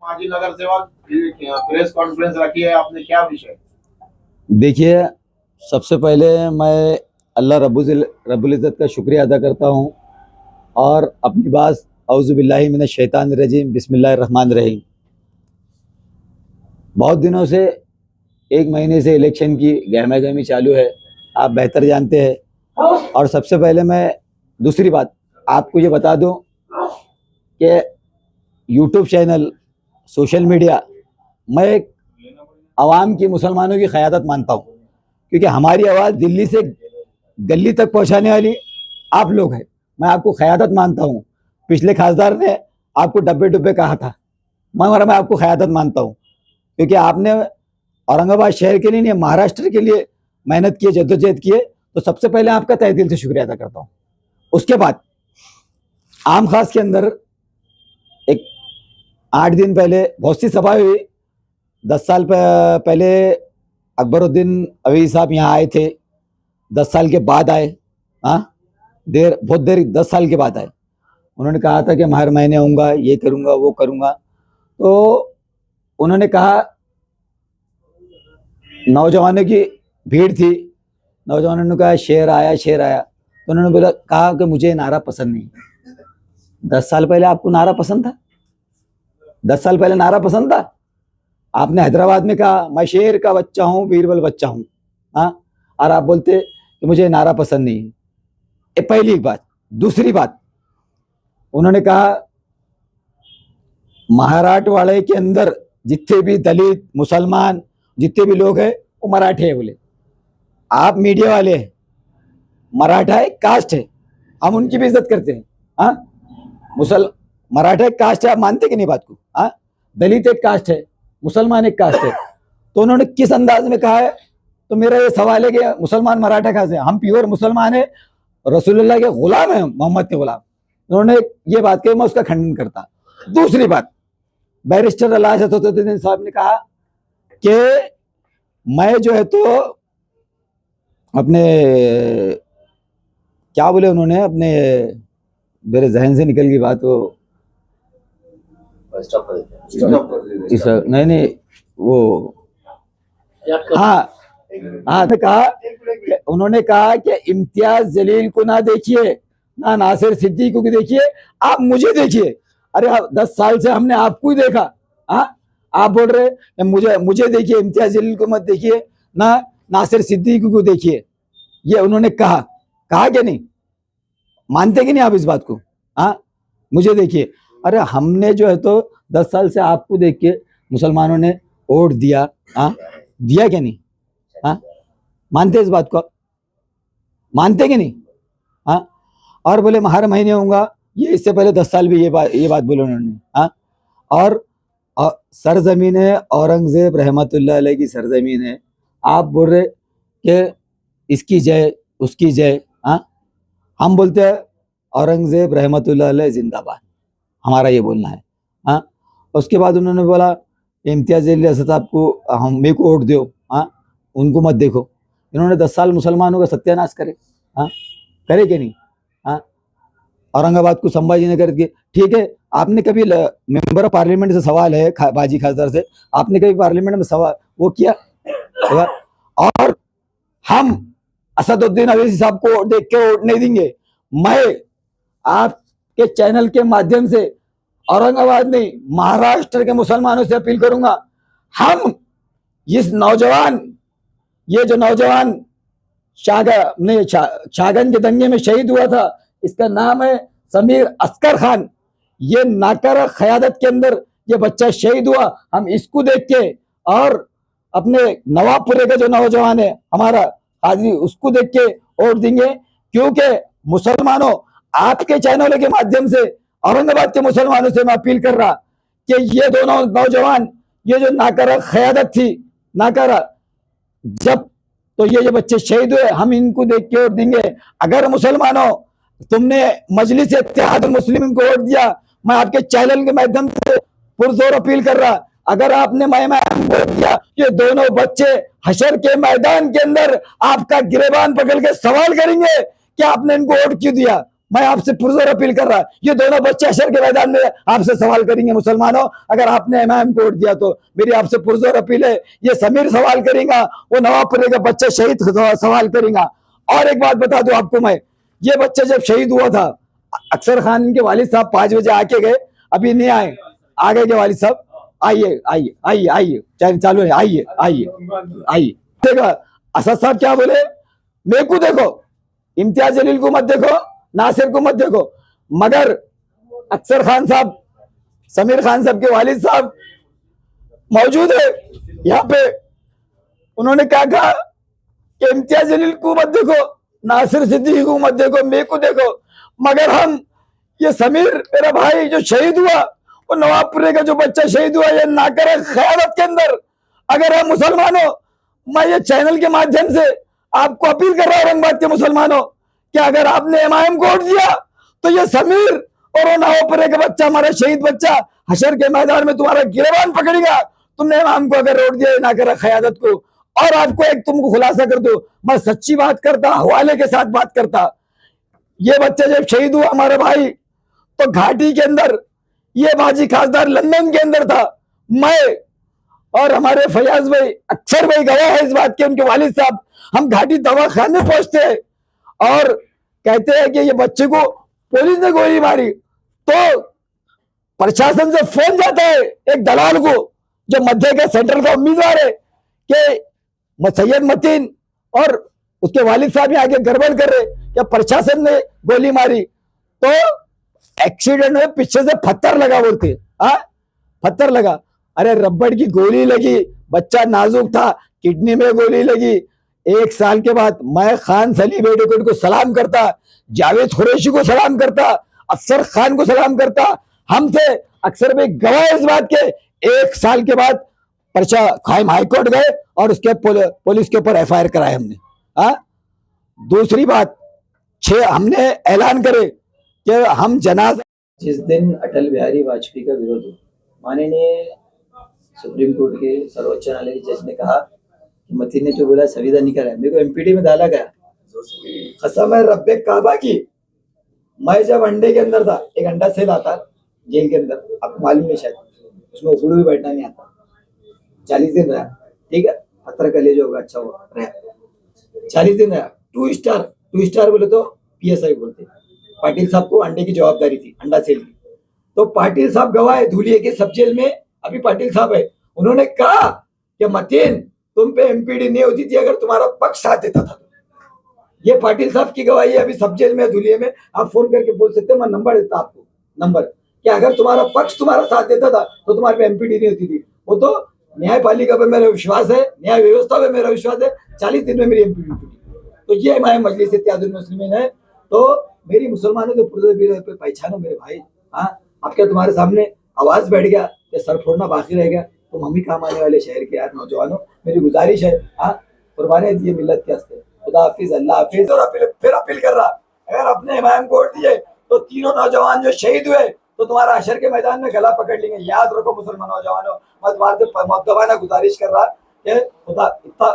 माजी नगर सेवक press conference रखी है आपने, क्या विषय? देखिए, सबसे पहले मैं अल्लाह रब्बुल इज़्ज़त का शुक्रिया अदा करता हूँ और अपनी बात औज़ु बिल्लाहि मिनश शैतानिर रजीम बिस्मिल्लाहिर रहमानिर रहीम। बहुत दिनों से, एक महीने से इलेक्शन की गहमा-गहमी चालू है, आप बेहतर जानते हैं। और सबसे पहले मैं दूसरी बात आपको ये बता दूं कि यूट्यूब चैनल, सोशल मीडिया, मैं एक आवाम की, मुसलमानों की क़यादत मानता हूँ, क्योंकि हमारी आवाज़ दिल्ली से गली तक पहुँचाने वाली आप लोग हैं। मैं आपको क़यादत मानता हूँ। पिछले खासदार ने आपको डब्बे-डुब्बे कहा था, मगर मैं आपको क़यादत मानता हूँ, क्योंकि आपने औरंगाबाद शहर के लिए नहीं, महाराष्ट्र के लिए मेहनत की, जद्दोजहद की है। तो सबसे पहले आपका तहे दिल से शुक्रिया अदा करता हूँ। उसके बाद आम खास के अंदर एक 8 दिन पहले बहुत सी सभाएं हुई। 10 साल पहले अकबरुद्दीन अवैसी साहब यहाँ आए थे, 10 साल के बाद आए। बहुत देर 10 साल के बाद आए। उन्होंने कहा था कि मैं हर महीने आऊँगा, ये करूँगा, वो करूँगा। तो उन्होंने कहा, नौजवानों की भीड़ थी, नौजवानों ने कहा शेर आया, शेर आया। तो उन्होंने बोला, कहा कि मुझे नारा पसंद नहीं। 10 साल पहले आपको नारा पसंद था? 10 साल पहले नारा पसंद था? आपने हैदराबाद में कहा मैं शेर का बच्चा हूँ, बीरबल बच्चा हूँ, और आप बोलते कि मुझे नारा पसंद नहीं। ये पहली बात। दूसरी बात, उन्होंने कहा महाराठवाड़े के अंदर जितने भी दलित, मुसलमान, जितने भी लोग हैं वो मराठे हैं। बोले आप मीडिया वाले हैं, मराठा एक कास्ट है, हम उनकी भी इज्जत करते हैं। मराठा एक कास्ट है, आप मानते कि नहीं बात को? दलित एक कास्ट है, मुसलमान एक कास्ट है। तो उन्होंने किस अंदाज में कहा है? तो मेरा ये सवाल है कि मुसलमान मराठा कहाँ से? हम प्योर मुसलमान है, रसूलुल्लाह के गुलाम है, मोहम्मद के गुलाम। उन्होंने ये बात कही, मैं उसका खंडन करता। दूसरी बात, बैरिस्टर अल्लाह असदुद्दीन साहब ने कहा कि मैं जो है तो अपने, क्या बोले उन्होंने, अपने, मेरे जहन से निकल गई बात। वो नहीं नहीं, वो हाँ हाँ, तो कहा, उन्होंने कहा कि इम्तियाज जलील को ना देखिए, ना नासिर सिद्दीकी को देखिए, आप मुझे देखिए। अरे 10 साल से हमने आपको ही देखा। आप बोल रहे मुझे देखिए, इम्तियाज जलील को मत देखिए, ना नासिर सिद्दीकी को देखिए। ये उन्होंने कहा कि नहीं? मानते कि नहीं आप इस बात को? मुझे देखिए। अरे हमने जो है तो 10 साल से आपको देख के मुसलमानों ने वोट दिया, दिया क्या नहीं? मानते इस बात को? मानते कि नहीं? और बोले मैं हर महीने आऊँगा, ये इससे पहले 10 साल भी ये बात बोले उन्होंने। और सरजमीन है औरंगजेब रहमतुल्लाह अलैह की सरजमीन है, आप बोल रहे कि इसकी जय, उसकी जय। हम बोलते हैं औरंगजेब रहमतुल्लाह अलैह जिंदाबाद, हमारा ये बोलना है। उसके बाद उन्होंने बोला इम्तियाज जलील असद साहब को हम मेरे को वोट दो, उनको मत देखो। इन्होंने 10 साल मुसलमानों का सत्यानाश करे, करे कि नहीं? औरंगाबाद को संभाजी नगर के, ठीक है। आपने कभी मेंबर ऑफ पार्लियामेंट से सवाल है, बाजी खासदार से, आपने कभी पार्लियामेंट में सवाल वो किया? और हम असदुद्दीन अवैसी साहब को देख के वोट नहीं देंगे। मैं आपके चैनल के माध्यम से औरंगाबाद नहीं, महाराष्ट्र के मुसलमानों से अपील करूंगा, हम इस नौजवान, ये जो नौजवान शाहगंज के दंगे में शहीद हुआ था, इसका नाम है समीर अस्कर खान। ये नाकारा क़यादत के अंदर ये बच्चा शहीद हुआ। हम इसको देख के, और अपने नवाबपुरे का जो नौजवान है हमारा हाजी, उसको देख के वोट देंगे। क्योंकि मुसलमानों, आपके चैनलों के माध्यम से औरंगाबाद के मुसलमानों से मैं अपील कर रहा कि ये दोनों नौजवान, ये जो नाकारा क़यादत थी, नाकारा, जब तो ये जो बच्चे शहीद हुए, हम इनको देख के वोट देंगे। अगर मुसलमानों तुमने मजलिस इत्तेहाद मुस्लिमीन को वोट दिया, मैं आपके चैनल के माध्यम से पुरजोर अपील कर रहा, अगर आपने वोट दिया, ये दोनों बच्चे हशर के मैदान के अंदर आपका गिरेबान पकड़ के सवाल करेंगे कि आपने इनको वोट क्यों दिया। मैं आपसे पुरजोर अपील कर रहा, ये दोनों बच्चे हशर के मैदान में आपसे सवाल करेंगे मुसलमानों, अगर आपने इमाम को वोट दिया तो मेरी आपसे पुरजोर अपील है, ये समीर सवाल करेगा, वो नवाबपुरे का बच्चा शहीद सवाल करेगा। और एक बात बता दूं आपको मैं, ये बच्चा जब शहीद हुआ था, अक्सर खान के वालिद साहब 5 बजे आके गए, अभी नहीं आए, आ गए के वालिद साहब, आइए आइए आइए आइए, चालू है, आइए आइए आइए। देखो असद साहब क्या बोले, मेरे को देखो, इम्तियाज जलील को मत देखो, नासिर को मत देखो, मगर अक्सर खान साहब, समीर खान साहब के वालिद साहब मौजूद है यहाँ पे, उन्होंने क्या कहा कि इम्तियाज जलील को मत देखो, नासिर सिद्दीकी को मत देखो, मेरे को देखो, मगर हम ये समीर मेरा भाई जो शहीद हुआ, वो नवाबपुरे का जो बच्चा शहीद हुआ, ये ना करे क़यादत के अंदर, अगर हम मुसलमानों, मैं ये चैनल के माध्यम से आपको अपील कर रहा हूं औरंगाबाद के मुसलमानों कि अगर आपने इमाम को वोट दिया तो ये समीर और वो नवाबपुरे का बच्चा, हमारा शहीद बच्चा, हशर के मैदान में तुम्हारा गिरबान पकड़ेगा। तुमने इमाम को अगर वोट दिया ना करा क़यादत को। और आपको एक तुमको खुलासा कर दो, मैं सच्ची बात करता, हवाले के साथ बात करता, ये बच्चा जब शहीद हुआ हमारे भाई, तो घाटी के अंदर ये बाजी खासदार लंदन के अंदर था, मैं और हमारे फयाज भाई, अक्सर भाई गवाह है इस बात के, उनके वालिद साहब, हम घाटी दवाखाने पहुंचते हैं और कहते हैं कि ये बच्चे को पुलिस ने गोली मारी, तो प्रशासन से फोन जाता है एक दलाल को जो मध्य का सेंट्रल का उम्मीदवार है कि सैयद मतीन और उसके वालिद साहब यहाँ आके गड़बड़ कर रहे, क्या प्रशासन ने गोली मारी, तो एक्सीडेंट में पीछे से पत्थर लगा बोलते, हाँ पत्थर लगा, अरे रबड़ की गोली लगी, बच्चा नाजुक था, किडनी में गोली लगी। 1 साल के बाद मैं खान सली बेटे को सलाम करता, जावेद कुरैशी को सलाम करता, अफसर खान को सलाम करता, हम थे अक्सर भाई गवाह इस बात के। 1 साल के बाद पर्चा खाइम हाईकोर्ट गए और उसके पुलिस के ऊपर FIR कराए हमने। हाँ, दूसरी बात, 6 हमने ऐलान करे कि हम जनाजा, जिस दिन अटल बिहारी वाजपेयी का विरोध हुआ, माननीय सुप्रीम कोर्ट के सर्वोच्च न्यायालय के जज ने कहा कि मतीन ने जो बोला संविदा नहीं करा, मेरे को MPD में डाला गया। कसम है रब्बे काबा की, मैं जब अंडे के अंदर था, एक अंडा सेल आता जेल के अंदर, आपको मालूम नहीं शायद, उसमें उखड़ू भी बैठना नहीं आता, 40 दिन रहा, ठीक है, पत्थर का ले जो होगा अच्छा हुआ रहा, 40 दिन रहा। 2 स्टार बोले तो PSI बोलते, पाटिल साहब को अंडे की जवाबदारी थी, अंडा सेल की, तो पाटिल साहब गवाह है, धुलिया के सब जेल में अभी पाटिल साहब है, उन्होंने कहा कि मतीन तुम पे MPD नहीं होती थी अगर तुम्हारा पक्ष साथ देता था। ये पाटिल साहब की गवाही है, अभी सब जेल में धुलिया में, आप फोन करके बोल सकते हैं, मैं नंबर देता आपको, नंबर, कि अगर तुम्हारा पक्ष तुम्हारा साथ देता था तो तुम्हारे पे MPD नहीं होती थी। वो तो न्यायपालिका पे मेरा विश्वास है, न्याय व्यवस्था पे मेरा विश्वास है, 40 दिन में मेरी MPD टूटी। तो ये हमारे मजलिस इत्तेहादुल मुस्लिमीन है। तो मेरी मुसलमानों को पहचानो मेरे भाई, हाँ, अब क्या तुम्हारे सामने आवाज बैठ गया या सर फोड़ना बाकी रह गया, तुम हम ही काम आने वाले शहर के यार नौजवानों, मेरी गुजारिश है, हाँ, कुर्बानी दिए मिल्लत के हस्ते, खुदा हाफिज, अल्लाह हाफिज। और फिर अपील कर रहा, अगर अपने इमाम को वोट दिए तो तीनों नौजवान जो शहीद हुए तो तुम्हारा हशर के मैदान में गला पकड़ लेंगे। याद रखो मुसलमान नौजवानों, मैं तुम्हारे से मुअद्दबाना गुजारिश कर रहा कि खुदा इतना